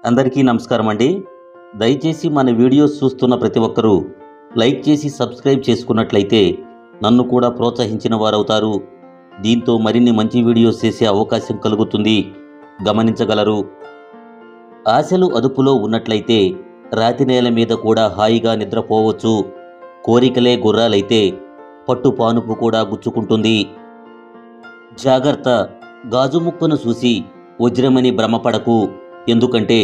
అందరికీ నమస్కారం అండి. దయచేసి మన వీడియోస్ చూస్తున్న ప్రతి ఒక్కరూ లైక్ చేసి సబ్స్క్రైబ్ చేసుకున్నట్లయితే నన్ను కూడా ప్రోత్సహించిన వారవుతారు. దీంతో మరిన్ని మంచి వీడియోస్ చేసే అవకాశం కలుగుతుంది, గమనించగలరు. ఆశలు అదుపులో ఉన్నట్లయితే రాతి నేల మీద కూడా హాయిగా నిద్రపోవచ్చు. కోరికలే గుర్రాలైతే పట్టు పానుపు కూడా గుచ్చుకుంటుంది. జాగ్రత్త, గాజు ముక్కను చూసి వజ్రమని భ్రమపడకు. ఎందుకంటే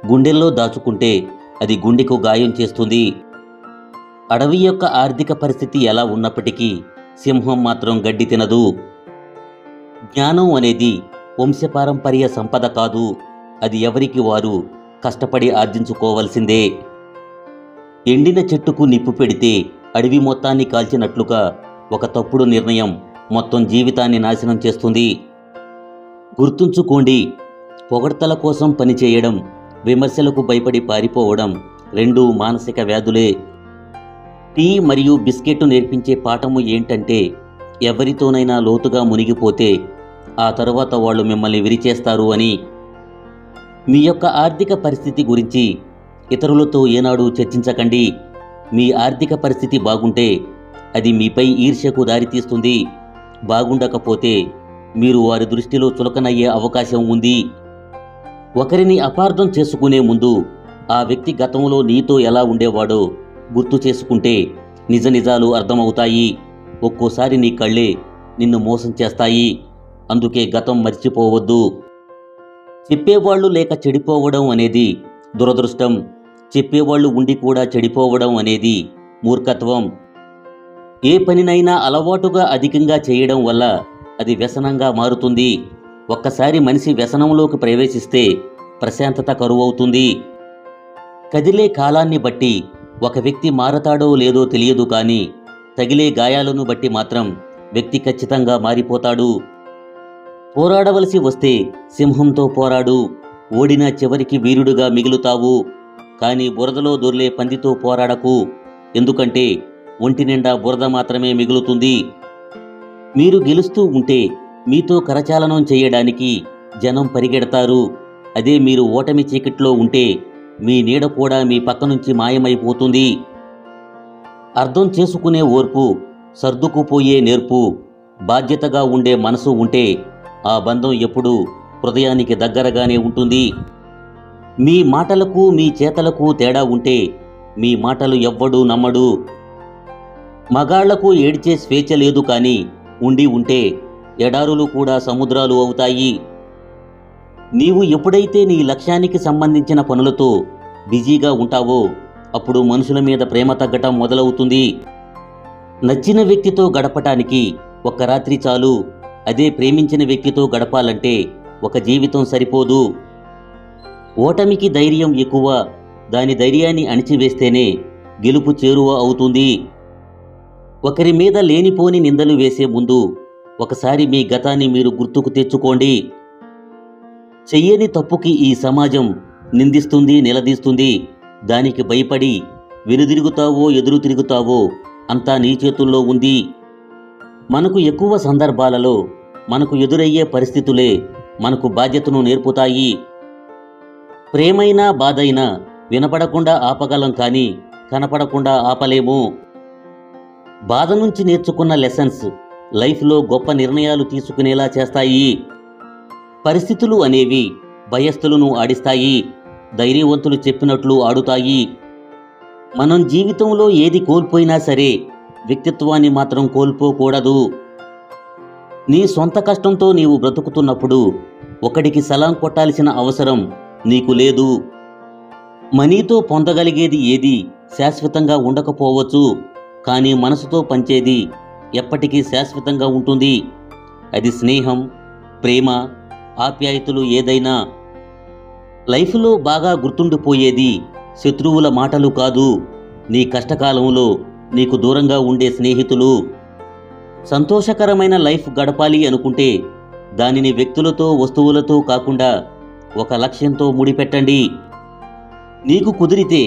గుండెల్లో దాచుకుంటే అది గుండెకు గాయం చేస్తుంది. అడవి యొక్క ఆర్థిక పరిస్థితి ఎలా ఉన్నప్పటికీ సింహం మాత్రం గడ్డి తినదు. జ్ఞానం అనేది వంశపారంపర్య సంపద కాదు, అది ఎవరికి వారు కష్టపడి ఆర్జించుకోవలసిందే. ఎండిన చెట్టుకు నిప్పు పెడితే అడవి మొత్తాన్ని కాల్చినట్లుగా ఒక తప్పుడు నిర్ణయం మొత్తం జీవితాన్ని నాశనం చేస్తుంది. గుర్తుంచుకోండి, పొగడ్తల కోసం పనిచేయడం, విమర్శలకు భయపడి పారిపోవడం రెండూ మానసిక వ్యాధులే. టీ మరియు బిస్కెట్ నేర్పించే పాఠము ఏంటంటే, ఎవరితోనైనా లోతుగా మునిగిపోతే ఆ తరువాత వాళ్ళు మిమ్మల్ని విరిచేస్తారు అని. మీ యొక్క ఆర్థిక పరిస్థితి గురించి ఇతరులతో ఏనాడు చర్చించకండి. మీ ఆర్థిక పరిస్థితి బాగుంటే అది మీపై ఈర్ష్యకు దారితీస్తుంది. బాగుండకపోతే మీరు వారి దృష్టిలో చులకనయ్యే అవకాశం ఉంది. ఒకరిని అపార్థం చేసుకునే ముందు ఆ వ్యక్తి గతంలో నీతో ఎలా ఉండేవాడో గుర్తు చేసుకుంటే నిజ నిజాలు అర్థమవుతాయి. ఒక్కోసారి నీ కళ్ళే నిన్ను మోసం చేస్తాయి. అందుకే గతం మర్చిపోవద్దు. చెప్పేవాళ్ళు లేక చెడిపోవడం అనేది దురదృష్టం. చెప్పేవాళ్ళు ఉండి కూడా చెడిపోవడం అనేది మూర్ఖత్వం. ఏ పనినైనా అలవాటుగా అధికంగా చేయడం వల్ల అది వ్యసనంగా మారుతుంది. ఒక్కసారి మనిషి వ్యసనంలోకి ప్రవేశిస్తే ప్రశాంతత కరువవుతుంది. కదిలే కాలాన్ని బట్టి ఒక వ్యక్తి మారతాడో లేదో తెలియదు, కానీ తగిలే గాయాలను బట్టి మాత్రం వ్యక్తి ఖచ్చితంగా మారిపోతాడు. పోరాడవలసి వస్తే సింహంతో పోరాడు. ఓడినా చివరికి వీరుడుగా మిగులుతావు. కానీ బురదలో దొర్లే పందితో పోరాడకు. ఎందుకంటే ఒంటి నిండా బురద మాత్రమే మిగులుతుంది. మీరు గెలుస్తూ ఉంటే మీతో కరచాలనం చేయడానికి జనం పరిగెడతారు. అదే మీరు ఓటమి చీకట్లో ఉంటే మీ నీడ కూడా మీ పక్క నుంచి మాయమైపోతుంది. అర్థం చేసుకునే ఓర్పు, సర్దుకుపోయే నేర్పు, బాధ్యతగా ఉండే మనసు ఉంటే ఆ బంధం ఎప్పుడూ హృదయానికి దగ్గరగానే ఉంటుంది. మీ మాటలకు మీ చేతలకు తేడా ఉంటే మీ మాటలు ఎవ్వడూ నమ్మడు. మగాళ్లకు ఏడ్చే స్వేచ్ఛ లేదు, కానీ ఉండి ఉంటే ఎడారులు కూడా సముద్రాలు అవుతాయి. నీవు ఎప్పుడైతే నీ లక్ష్యానికి సంబంధించిన పనులతో బిజీగా ఉంటావో అప్పుడు మనుషుల మీద ప్రేమ తగ్గటం మొదలవుతుంది. నచ్చిన వ్యక్తితో గడపటానికి ఒక్క రాత్రి చాలు. అదే ప్రేమించిన వ్యక్తితో గడపాలంటే ఒక జీవితం సరిపోదు. ఓటమికి ధైర్యం ఎక్కువ. దాని ధైర్యాన్ని అణిచివేస్తేనే గెలుపు చేరువ అవుతుంది. ఒకరి మీద లేనిపోని నిందలు వేసే ముందు ఒకసారి మీ గతాన్ని మీరు గుర్తుకు తెచ్చుకోండి. చెయ్యని తప్పుకి ఈ సమాజం నిందిస్తుంది, నిలదీస్తుంది. దానికి భయపడి వెనుదిరుగుతావో ఎదురు తిరుగుతావో అంతా నీ చేతుల్లో ఉంది. మనకు ఎక్కువ సందర్భాలలో మనకు ఎదురయ్యే పరిస్థితులే మనకు బాధ్యతను నేర్పుతాయి. ప్రేమైనా బాధైనా వినపడకుండా ఆపగలం, కానీ కనపడకుండా ఆపలేము. బాధ నుంచి నేర్చుకున్న లెసన్స్ లైఫ్లో గొప్ప నిర్ణయాలు తీసుకునేలా చేస్తాయి. పరిస్థితులు అనేవి భయస్థులను ఆడిస్తాయి, ధైర్యవంతులు చెప్పినట్లు ఆడుతాయి. మనం జీవితంలో ఏది కోల్పోయినా సరే వ్యక్తిత్వాన్ని మాత్రం కోల్పోకూడదు. నీ సొంత కష్టంతో నీవు బ్రతుకుతున్నప్పుడు ఒకడికి సలాం కొట్టాల్సిన అవసరం నీకు లేదు. మనీతో పొందగలిగేది ఏది శాశ్వతంగా ఉండకపోవచ్చు, కానీ మనసుతో పంచేది ఎప్పటికీ శాశ్వతంగా ఉంటుంది. అది స్నేహం, ప్రేమ, ఆప్యాయతలు ఏదైనా. లైఫ్లో బాగా గుర్తుండిపోయేది శత్రువుల మాటలు కాదు, నీ కష్టకాలంలో నీకు దూరంగా ఉండే స్నేహితులు. సంతోషకరమైన లైఫ్ గడపాలి అనుకుంటే దానిని వ్యక్తులతో, వస్తువులతో కాకుండా ఒక లక్ష్యంతో ముడిపెట్టండి. నీకు కుదిరితే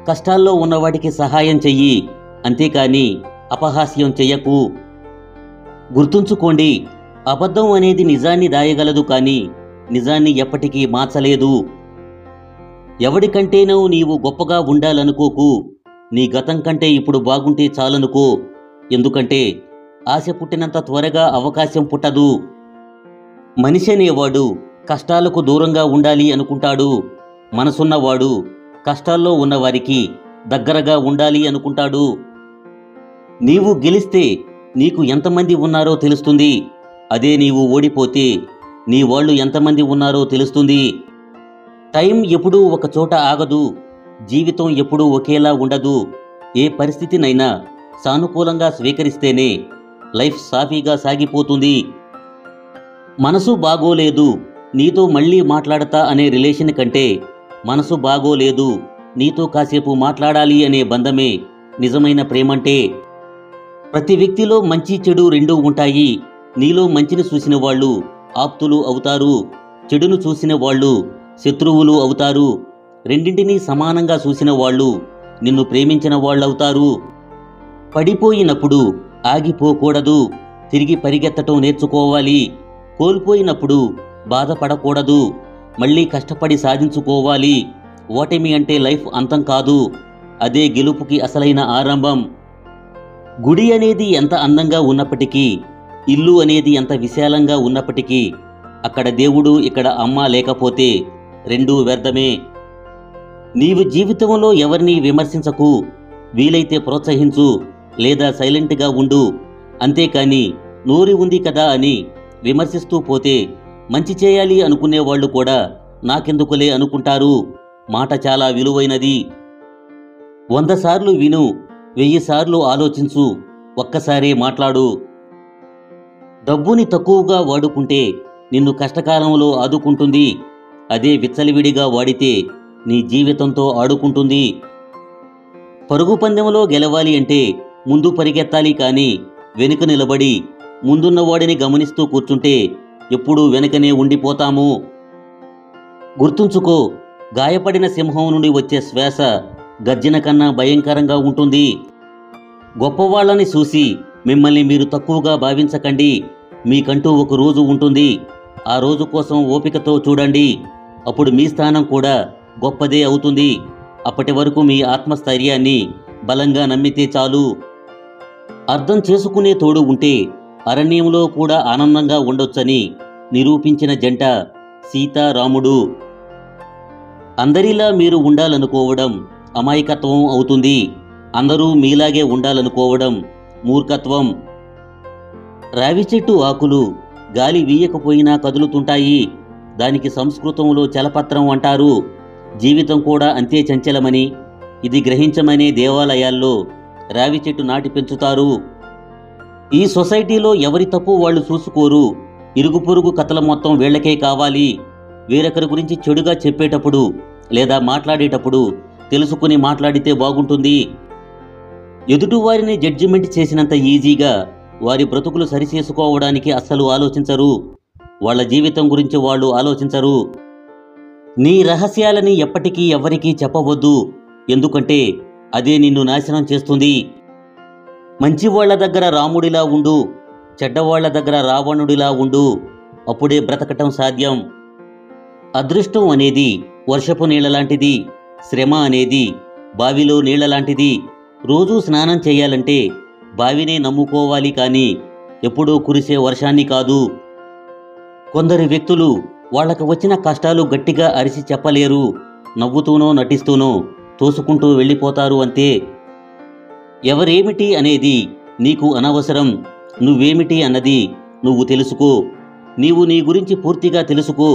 కష్టాల్లో ఉన్నవాడికి సహాయం చెయ్యి, అంతేకాని అపహాస్యం చెయ్యకు. గుర్తుంచుకోండి, అబద్ధం అనేది నిజాన్ని దాయగలదు, కానీ నిజాన్ని ఎప్పటికీ మార్చలేదు. ఎవడికంటేనో నీవు గొప్పగా ఉండాలనుకోకు. నీ గతం కంటే ఇప్పుడు బాగుంటే చాలనుకో. ఎందుకంటే ఆశ పుట్టినంత త్వరగా అవకాశం పుట్టదు. మనిషి అనేవాడు కష్టాలకు దూరంగా ఉండాలి అనుకుంటాడు. మనసున్నవాడు కష్టాల్లో ఉన్నవారికి దగ్గరగా ఉండాలి అనుకుంటాడు. నీవు గెలిస్తే నీకు ఎంతమంది ఉన్నారో తెలుస్తుంది. అదే నీవు ఓడిపోతే నీ వాళ్ళు ఎంతమంది ఉన్నారో తెలుస్తుంది. టైం ఎప్పుడూ ఒక చోట ఆగదు. జీవితం ఎప్పుడూ ఒకేలా ఉండదు. ఏ పరిస్థితినైనా సానుకూలంగా స్వీకరిస్తేనే లైఫ్ సాఫీగా సాగిపోతుంది. మనసు బాగోలేదు, నీతో మళ్ళీ మాట్లాడతా అనే రిలేషన్ కంటే మనసు బాగోలేదు, నీతో కాసేపు మాట్లాడాలి అనే బంధమే నిజమైన ప్రేమంటే. ప్రతి వ్యక్తిలో మంచి చెడు రెండూ ఉంటాయి. నీలో మంచిని చూసిన వాళ్ళు ఆప్తులు అవుతారు, చెడును చూసిన వాళ్ళు శత్రువులు అవుతారు. రెండింటినీ సమానంగా చూసిన వాళ్ళు నిన్ను ప్రేమించిన వాళ్ళవుతారు. పడిపోయినప్పుడు ఆగిపోకూడదు, తిరిగి పరిగెత్తటం నేర్చుకోవాలి. కోల్పోయినప్పుడు బాధపడకూడదు, మళ్ళీ కష్టపడి సాధించుకోవాలి. ఓటమి అంటే లైఫ్ అంతం కాదు, అదే గెలుపుకి అసలైన ఆరంభం. గుడి అనేది ఎంత అందంగా ఉన్నప్పటికీ, ఇల్లు అనేది ఎంత విశాలంగా ఉన్నప్పటికీ, అక్కడ దేవుడు ఇక్కడ అమ్మ లేకపోతే రెండూ వ్యర్థమే. నీవు జీవితంలో ఎవరిని విమర్శించకు, వీలైతే ప్రోత్సహించు లేదా సైలెంట్గా ఉండు. అంతేకాని నోరి ఉంది కదా అని విమర్శిస్తూ పోతే మంచి చేయాలి అనుకునేవాళ్లు కూడా నాకెందుకులే అనుకుంటారు. మాట చాలా విలువైనది. 100 సార్లు విను, 1000 సార్లు ఆలోచించు, ఒక్కసారే మాట్లాడు. డబ్బుని తక్కువగా వాడుకుంటే నిన్ను కష్టకాలంలో ఆదుకుంటుంది. అదే విచ్చలవిడిగా వాడితే నీ జీవితంతో ఆడుకుంటుంది. పరుగు పందెంలో గెలవాలి అంటే ముందు పరిగెత్తాలి కానీ వెనుక నిలబడి ముందున్నవాడిని గమనిస్తూ కూర్చుంటే ఎప్పుడూ వెనుకనే ఉండిపోతాము. గుర్తుంచుకో, గాయపడిన సింహం నుండి వచ్చే శ్వాస గర్జన కన్నా భయంకరంగా ఉంటుంది. గొప్పవాళ్ళని చూసి మిమ్మల్ని మీరు తక్కువగా భావించకండి. మీకంటూ ఒక రోజు ఉంటుంది. ఆ రోజు కోసం ఓపికతో చూడండి. అప్పుడు మీ స్థానం కూడా గొప్పదే అవుతుంది. అప్పటి వరకు మీ ఆత్మస్థైర్యాన్ని బలంగా నమ్మితే చాలు. అర్థం చేసుకునే తోడు ఉంటే అరణ్యంలో కూడా ఆనందంగా ఉండొచ్చని నిరూపించిన జంట సీతారాముడు. అందరిలా మీరు ఉండాలనుకోవడం అమాయకత్వం అవుతుంది. అందరూ మీలాగే ఉండాలనుకోవడం మూర్ఖత్వం. రావి చెట్టు ఆకులు గాలి వీయకపోయినా కదులుతుంటాయి. దానికి సంస్కృతంలో చలపత్రం అంటారు. జీవితం కూడా అంతే చంచలమని, ఇది గ్రహించమనే దేవాలయాల్లో రావి చెట్టు నాటి పెంచుతారు. ఈ సొసైటీలో ఎవరి తప్పు వాళ్ళు చూసుకోరు. ఇరుగు పొరుగు కథల మొత్తం వీళ్లకే కావాలి. వేరొకరి గురించి చెడుగా చెప్పేటప్పుడు లేదా మాట్లాడేటప్పుడు తెలుసుకుని మాట్లాడితే బాగుంటుంది. ఎదుటివారిని జడ్జిమెంట్ చేసినంత ఈజీగా వారి బ్రతుకులు సరిచేసుకోవడానికి అస్సలు ఆలోచించరు. వాళ్ళ జీవితం గురించి వాళ్ళు ఆలోచించరు. నీ రహస్యాలని ఎప్పటికీ ఎవరికీ చెప్పవద్దు, ఎందుకంటే అదే నిన్ను నాశనం చేస్తుంది. మంచివాళ్ల దగ్గర రాముడిలా ఉండు, చెడ్డవాళ్ల దగ్గర రావణుడిలా ఉండు. అప్పుడే బ్రతకటం సాధ్యం. అదృష్టం అనేది వర్షపు నీళ్లలాంటిది. శ్రమ అనేది బావిలో నీళ్లలాంటిది. రోజూ స్నానం చేయాలంటే బావినే నమ్ముకోవాలి కానీ ఎప్పుడూ కురిసే వర్షాన్ని కాదు. కొందరు వ్యక్తులు వాళ్లకు వచ్చిన కష్టాలు గట్టిగా అరిచి చెప్పలేరు. నవ్వుతూనో నటిస్తూనో తోసుకుంటూ వెళ్ళిపోతారు అంతే. ఎవరేమిటి అనేది నీకు అనవసరం. నువ్వేమిటి అన్నది నువ్వు తెలుసుకో. నీవు నీ గురించి పూర్తిగా తెలుసుకో.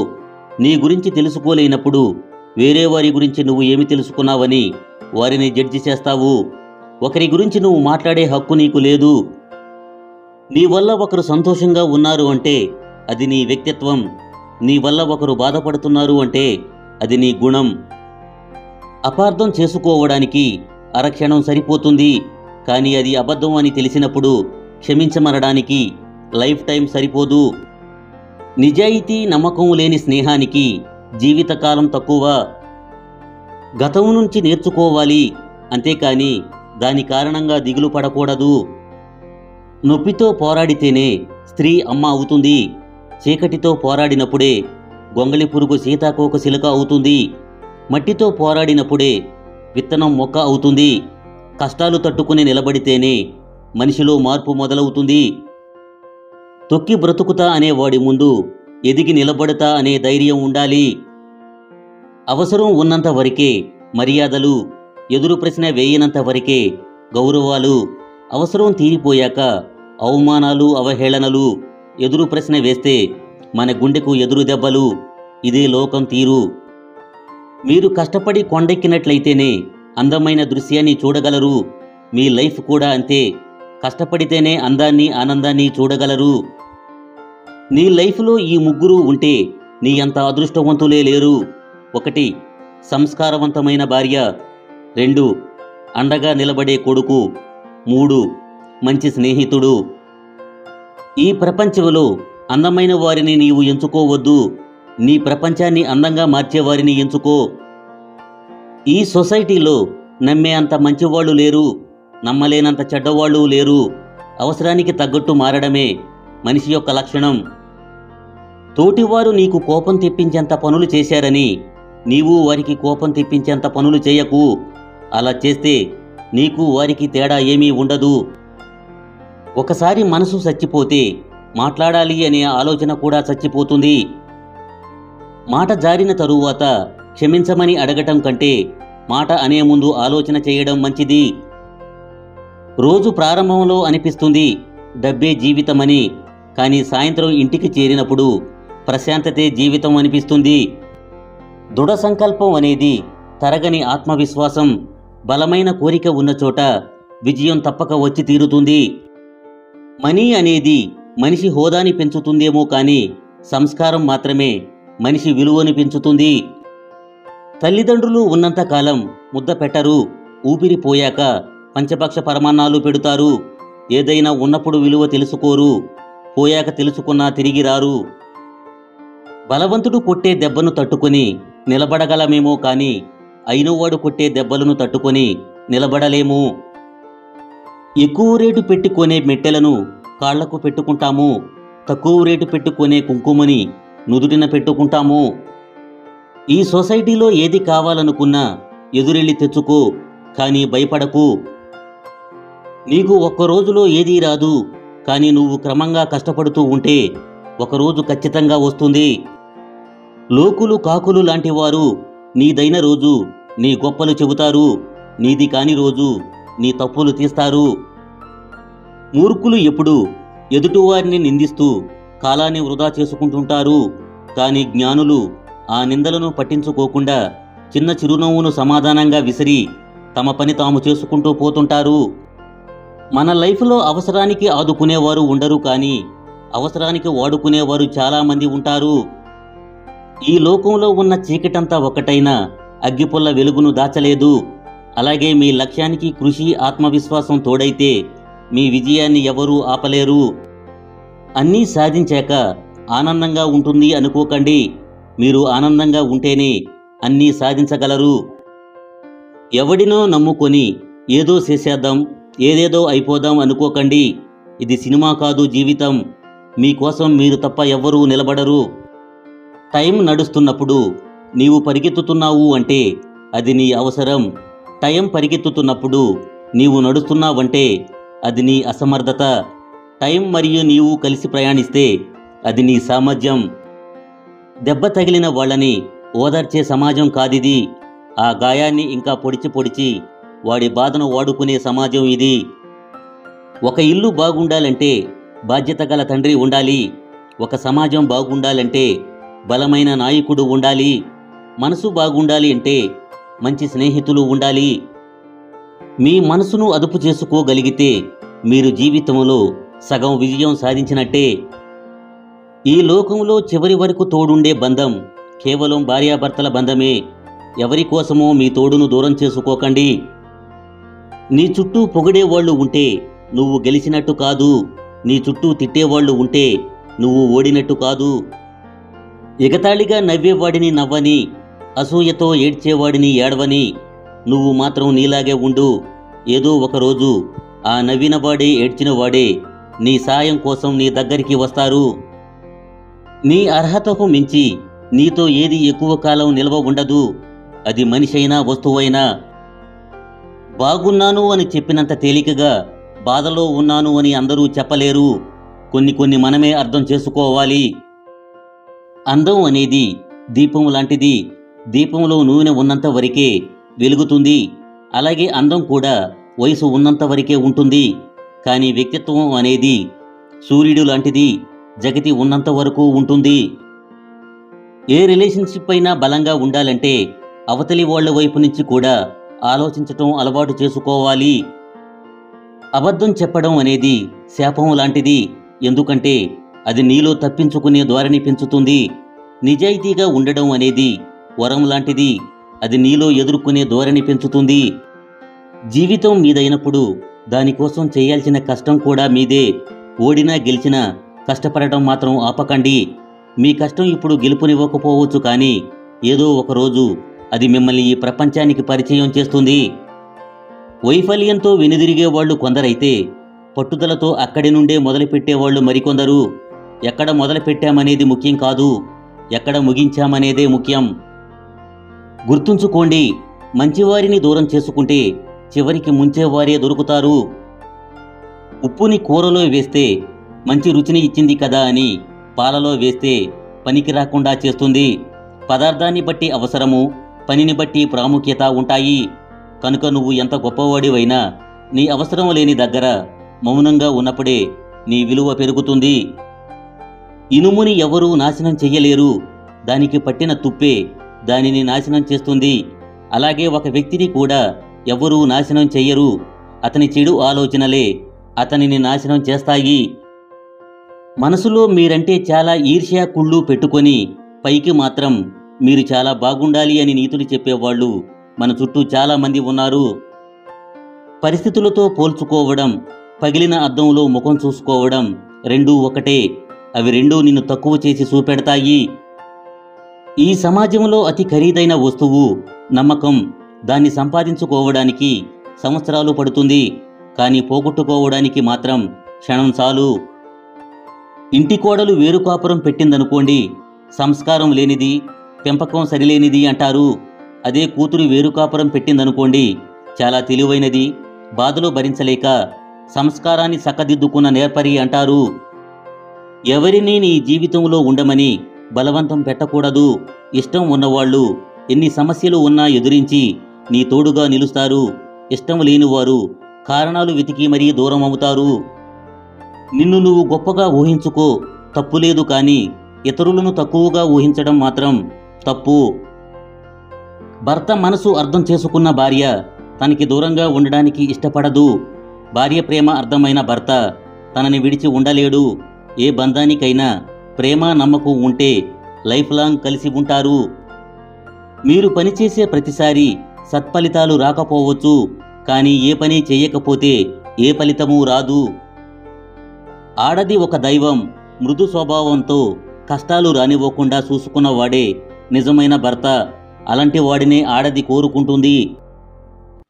నీ గురించి తెలుసుకోలేనప్పుడు వేరే వారి గురించి నువ్వు ఏమి తెలుసుకున్నావని వారిని జడ్జి చేస్తావు. ఒకరి గురించి నువ్వు మాట్లాడే హక్కు నీకు లేదు. నీ వల్ల ఒకరు సంతోషంగా ఉన్నారు అంటే అది నీ వ్యక్తిత్వం. నీ వల్ల ఒకరు బాధపడుతున్నారు అంటే అది నీ గుణం. అపార్థం చేసుకోవడానికి అరక్షణం సరిపోతుంది, కానీ అది అబద్ధం అని తెలిసినప్పుడు క్షమించమనడానికి లైఫ్ టైం సరిపోదు. నిజాయితీ నమ్మకం లేని స్నేహానికి జీవితకాలం తక్కువ. గతం నుంచి నేర్చుకోవాలి, అంతేకాని దాని కారణంగా దిగులు పడకూడదు. నొప్పితో పోరాడితేనే స్త్రీ అమ్మ అవుతుంది. చీకటితో పోరాడినప్పుడే గొంగళి పురుగు సీతాకోక చిలుక అవుతుంది. మట్టితో పోరాడినప్పుడే విత్తనం మొక్క అవుతుంది. కష్టాలు తట్టుకుని నిలబడితేనే మనిషిలో మార్పు మొదలవుతుంది. తొక్కి బ్రతుకుతా అనేవాడి ముందు ఎదిగి నిలబడతా అనే ధైర్యం ఉండాలి. అవసరం ఉన్నంత వరకే మర్యాదలు, ఎదురు ప్రశ్న వేయనంత వరకే గౌరవాలు. అవసరం తీరిపోయాక అవమానాలు, అవహేళనలు. ఎదురు ప్రశ్న వేస్తే మన గుండెకు ఎదురు దెబ్బలు. ఇదే లోకం తీరు. మీరు కష్టపడి కొండెక్కినట్లయితేనే అందమైన దృశ్యాన్ని చూడగలరు. మీ లైఫ్ కూడా అంతే. కష్టపడితేనే అందాన్ని, ఆనందాన్ని చూడగలరు. నీ లైఫ్లో ఈ ముగ్గురు ఉంటే నీ అంత అదృష్టవంతులే లేరు. 1. సంస్కారవంతమైన భార్య. 2. అండగా నిలబడే కొడుకు. 3. మంచి స్నేహితుడు. ఈ ప్రపంచంలో అందమైన వారిని నీవు ఎంచుకోవద్దు. నీ ప్రపంచాన్ని అందంగా మార్చేవారిని ఎంచుకో. ఈ సొసైటీలో నమ్మే అంత మంచివాళ్ళు లేరు, నమ్మలేనంత చెడ్డవాళ్ళు లేరు. అవసరానికి తగ్గట్టు మారడమే మనిషి యొక్క లక్షణం. తోటివారు నీకు కోపం తెప్పించేంత పనులు చేశారని నీవు వారికి కోపం తెప్పించేంత పనులు చేయకు. అలా చేస్తే నీకు వారికి తేడా ఏమీ ఉండదు. ఒకసారి మనసు చచ్చిపోతే మాట్లాడాలి అనే ఆలోచన కూడా చచ్చిపోతుంది. మాట జారిన తరువాత క్షమించమని అడగటం కంటే మాట అనే ముందు ఆలోచన చేయడం మంచిది. రోజు ప్రారంభంలో అనిపిస్తుంది డబ్బే జీవితమని, కానీ సాయంత్రం ఇంటికి చేరినప్పుడు ప్రశాంతతే జీవితం అనిపిస్తుంది. దృఢ సంకల్పం అనేది తరగని ఆత్మవిశ్వాసం. బలమైన కోరిక ఉన్న చోట విజయం తప్పక వచ్చి తీరుతుంది. మనీ అనేది మనిషి హోదాని పెంచుతుందేమో కానీ సంస్కారం మాత్రమే మనిషి విలువను పెంచుతుంది. తల్లిదండ్రులు ఉన్నంతకాలం ముద్ద పెట్టరు. ఊపిరిపోయాక పంచపక్ష పరమాన్నాలు పెడతారు. ఏదైనా ఉన్నప్పుడు విలువ తెలుసుకోరు. పోయాక తెలుసుకున్నా తిరిగి రారు. బలవంతుడు కొట్టే దెబ్బను తట్టుకొని నిలబడగలమేమో కానీ అయినవాడు కొట్టే దెబ్బలను తట్టుకొని నిలబడలేము. ఎక్కువ రేటు పెట్టుకునే మెట్టెలను కాళ్లకు పెట్టుకుంటాము. తక్కువ రేటు పెట్టుకునే కుంకుమని నుదుటిన పెట్టుకుంటాము. ఈ సొసైటీలో ఏది కావాలనుకున్నా ఎదురెళ్ళి తెచ్చుకో, కానీ భయపడకు. నీకు ఒక్కరోజులో ఏదీ రాదు, కానీ నువ్వు క్రమంగా కష్టపడుతూ ఉంటే ఒకరోజు ఖచ్చితంగా వస్తుంది. లోకులు కాకులు లాంటి వారు నీదైన రోజు నీ గొప్పలు చెబుతారు, నీది కాని రోజు నీ తప్పులు తీస్తారు. మూర్ఖులు ఎప్పుడు ఎదుటివారిని నిందిస్తూ కాలాన్ని వృధా చేసుకుంటుంటారు. కానీ జ్ఞానులు ఆ నిందలను పట్టించుకోకుండా చిన్న చిరునవ్వును సమాధానంగా విసిరి తమ పని తాము చేసుకుంటూ పోతుంటారు. మన లైఫ్లో అవసరానికి ఆదుకునేవారు ఉండరు, కానీ అవసరానికి వాడుకునేవారు చాలామంది ఉంటారు. ఈ లోకంలో ఉన్న చీకటంతా ఒకటైనా అగ్గిపుల్ల వెలుగును దాచలేదు. అలాగే మీ లక్ష్యానికి కృషి, ఆత్మవిశ్వాసం తోడైతే మీ విజయాన్ని ఎవరూ ఆపలేరు. అన్నీ సాధించాక ఆనందంగా ఉంటుంది అనుకోకండి. మీరు ఆనందంగా ఉంటేనే అన్నీ సాధించగలరు. ఎవడినో నమ్ముకొని ఏదో చేసేద్దాం, ఏదేదో అయిపోదాం అనుకోకండి. ఇది సినిమా కాదు, జీవితం. మీకోసం మీరు తప్ప ఎవ్వరూ నిలబడరు. టైం నడుస్తున్నప్పుడు నీవు పరిగెత్తుతున్నావు అంటే అది నీ అవసరం. టైం పరిగెత్తుతున్నప్పుడు నీవు నడుస్తున్నావంటే అది నీ అసమర్థత. టైం మరియు నీవు కలిసి ప్రయాణిస్తే అది నీ సామర్థ్యం. దెబ్బ తగిలిన వాళ్ళని ఓదార్చే సమాజం కాదిది. ఆ గాయాన్ని ఇంకా పొడిచి వాడి బాధను వాడుకునే సమాజం ఇది. ఒక ఇల్లు బాగుండాలంటే బాధ్యత గల తండ్రి ఉండాలి. ఒక సమాజం బాగుండాలంటే బలమైన నాయకుడు ఉండాలి. మనసు బాగుండాలి అంటే మంచి స్నేహితులు ఉండాలి. మీ మనసును అదుపు చేసుకోగలిగితే మీరు జీవితంలో సగం విజయం సాధించినట్టే. ఈ లోకంలో చివరి వరకు తోడుండే బంధం కేవలం భార్యాభర్తల బంధమే. ఎవరి కోసమో మీ తోడును దూరం చేసుకోకండి. నీ చుట్టూ పొగిడేవాళ్లు ఉంటే నువ్వు గెలిచినట్టు కాదు. నీ చుట్టూ తిట్టేవాళ్లు ఉంటే నువ్వు ఓడినట్టు కాదు. ఎగతాళిగా నవ్వేవాడిని నవ్వని, అసూయతో ఏడ్చేవాడిని ఏడవని. నువ్వు మాత్రం నీలాగే ఉండు. ఏదో ఒకరోజు ఆ నవ్వినవాడే, ఏడ్చినవాడే నీ సాయం కోసం నీ దగ్గరికి వస్తారు. నీ అర్హతకు మించి నీతో ఏది ఎక్కువ కాలం నిల్వ ఉండదు. అది మనిషి అయినా వస్తువైనా. బాగున్నాను అని చెప్పినంత తేలికగా బాధలో ఉన్నాను అని అందరూ చెప్పలేరు. కొన్ని మనమే అర్థం చేసుకోవాలి. అందం అనేది దీపం లాంటిది. దీపంలో నూనె ఉన్నంత వరకే వెలుగుతుంది. అలాగే అందం కూడా వయసు ఉన్నంత వరకే ఉంటుంది. కానీ వ్యక్తిత్వం అనేది సూర్యుడు లాంటిది. జగతి ఉన్నంత వరకు ఉంటుంది. ఏ రిలేషన్షిప్ అయినా బలంగా ఉండాలంటే అవతలి వాళ్ళ వైపు నుంచి కూడా ఆలోచించటం అలవాటు చేసుకోవాలి. అబద్ధం చెప్పడం అనేది శాపం లాంటిది. ఎందుకంటే అది నీలో తప్పించుకునే ధోరణి పెంచుతుంది. నిజాయితీగా ఉండడం అనేది వరం లాంటిది. అది నీలో ఎదుర్కొనే ధోరణి పెంచుతుంది. జీవితం మీదైనప్పుడు దానికోసం చేయాల్సిన కష్టం కూడా మీదే. ఓడినా గెలిచినా కష్టపడటం మాత్రం ఆపకండి. మీ కష్టం ఇప్పుడు గెలుపునివ్వకపోవచ్చు, కానీ ఏదో ఒకరోజు అది మిమ్మల్ని ఈ ప్రపంచానికి పరిచయం చేస్తుంది. వైఫల్యంతో వెనుదిరిగే వాళ్ళు కొందరైతే పట్టుదలతో అక్కడి నుండే మొదలుపెట్టేవాళ్ళు మరికొందరు. ఎక్కడ మొదలుపెట్టామనేది ముఖ్యం కాదు, ఎక్కడ ముగించామనేదే ముఖ్యం. గుర్తుంచుకోండి, మంచివారిని దూరం చేసుకుంటే చివరికి ముంచేవారే దొరుకుతారు. ఉప్పుని కూరలో వేస్తే మంచి రుచిని ఇచ్చింది కదా అని పాలలో వేస్తే పనికి రాకుండా చేస్తుంది. పదార్థాన్ని బట్టి అవసరము, పనిని బట్టి ప్రాముఖ్యత ఉంటాయి. కనుక నువ్వు ఎంత గొప్పవాడివైనా నీ అవసరం లేని దగ్గర మౌనంగా ఉన్నప్పుడే నీ విలువ పెరుగుతుంది. ఇనుముని ఎవరూ నాశనం చెయ్యలేరు. దానికి పట్టిన తుప్పే దానిని నాశనం చేస్తుంది. అలాగే ఒక వ్యక్తిని కూడా ఎవరూ నాశనం చెయ్యరు. అతని చెడు ఆలోచనలే అతనిని నాశనం చేస్తాయి. మనసులో మీరంటే చాలా ఈర్ష్య, కుళ్ళు పెట్టుకొని పైకి మాత్రం మీరు చాలా బాగుండాలి అని నీతులు చెప్పేవాళ్ళు మన చుట్టూ చాలా మంది ఉన్నారు. పరిస్థితులతో పోల్చుకోవడం, పగిలిన అద్దంలో ముఖం చూసుకోవడం రెండూ ఒకటే. అవి రెండూ నిన్ను తక్కువ చేసి చూపెడతాయి. ఈ సమాజంలో అతి ఖరీదైన వస్తువు నమ్మకం. దాన్ని సంపాదించుకోవడానికి సంవత్సరాలు పడుతుంది, కానీ పోగొట్టుకోవడానికి మాత్రం క్షణం చాలు. ఇంటి కోడలు వేరు కాపురం పెట్టిందనుకోండి, సంస్కారం లేనిది, పెంపకం సరిలేనిది అంటారు. అదే కూతురు వేరు కాపురం పెట్టిందనుకోండి, చాలా తెలివైనది, బాధలు భరించలేక సంస్కారాన్ని చక్కదిద్దుకున్న నేర్పరి అంటారు. ఎవరినీ నీ జీవితంలో ఉండమని బలవంతం పెట్టకూడదు. ఇష్టం ఉన్నవాళ్ళు ఎన్ని సమస్యలు ఉన్నా ఎదురించి నీ తోడుగా నిలుస్తారు. ఇష్టం లేనివారు కారణాలు వెతికి మరీ దూరం అవుతారు. నిన్ను నువ్వు గొప్పగా ఊహించుకో, తప్పులేదు, కానీ ఇతరులను తక్కువగా ఊహించడం మాత్రం తప్పు. భర్త మనసు అర్థం చేసుకున్న భార్య తనకి దూరంగా ఉండడానికి ఇష్టపడదు. భార్య ప్రేమ అర్థమైన భర్త తనని విడిచి ఉండలేడు. ఏ బంధానికైనా ప్రేమ, నమ్మకం ఉంటే లైఫ్ లాంగ్ కలిసి ఉంటారు. మీరు పనిచేసే ప్రతిసారి సత్ఫలితాలు రాకపోవచ్చు, కానీ ఏ పని చేయకపోతే ఏ ఫలితమూ రాదు. ఆడది ఒక దైవం. మృదు స్వభావంతో కష్టాలు రానివ్వకుండా చూసుకున్నవాడే నిజమైన భర్త. అలాంటి వాడినే ఆడది కోరుకుంటుంది.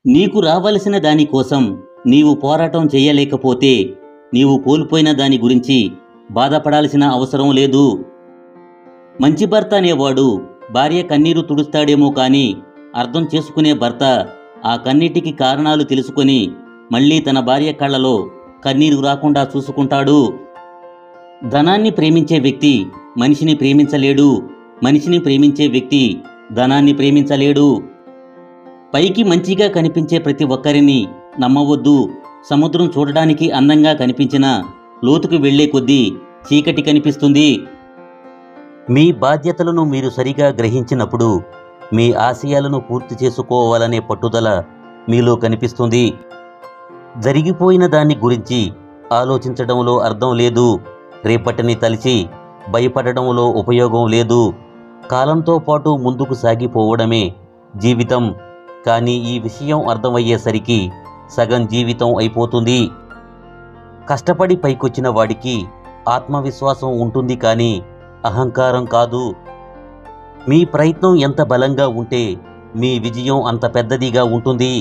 నీకు రావలసిన దానికోసం నీవు పోరాటం చేయలేకపోతే నీవు కోల్పోయిన దాని గురించి బాధపడాల్సిన అవసరం లేదు. మంచి భర్త అనేవాడు భార్య కన్నీరు తుడుస్తాడేమో, కానీ అర్థం చేసుకునే భర్త ఆ కన్నీటికి కారణాలు తెలుసుకొని మళ్ళీ తన భార్య కళ్ళలో కన్నీరు రాకుండా చూసుకుంటాడు. ధనాన్ని ప్రేమించే వ్యక్తి మనిషిని ప్రేమించలేడు. మనిషిని ప్రేమించే వ్యక్తి ధనాన్ని ప్రేమించలేడు. పైకి మంచిగా కనిపించే ప్రతి ఒక్కరిని నమ్మవద్దు. సముద్రం చూడడానికి అందంగా కనిపించినా లోతుకు వెళ్లే కొద్దీ చీకటి కనిపిస్తుంది. మీ బాధ్యతలను మీరు సరిగా గ్రహించినప్పుడు మీ ఆశయాలను పూర్తి చేసుకోవాలనే పట్టుదల మీలో కనిపిస్తుంది. జరిగిపోయిన దాని గురించి ఆలోచించడంలో అర్థం లేదు. రేపటిని తలిచి భయపడడంలో ఉపయోగం లేదు. కాలంతో పాటు ముందుకు సాగిపోవడమే జీవితం. కానీ ఈ విషయం అర్థమయ్యేసరికి సగం జీవితం అయిపోతుంది. కష్టపడి పైకొచ్చిన వాడికి ఆత్మవిశ్వాసం ఉంటుంది, కానీ అహంకారం కాదు. మీ ప్రయత్నం ఎంత బలంగా ఉంటే మీ విజయం అంత పెద్దదిగా ఉంటుంది.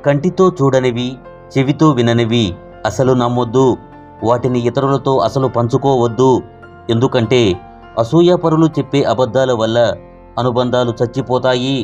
కంటితో చూడనివి, చెవితో విననివి అసలు నమ్మొద్దు. వాటిని ఇతరులతో అసలు పంచుకోవద్దు. ఎందుకంటే అసూయాపరులు చెప్పే అబద్ధాల వల్ల అనుబంధాలు చచ్చిపోతాయి.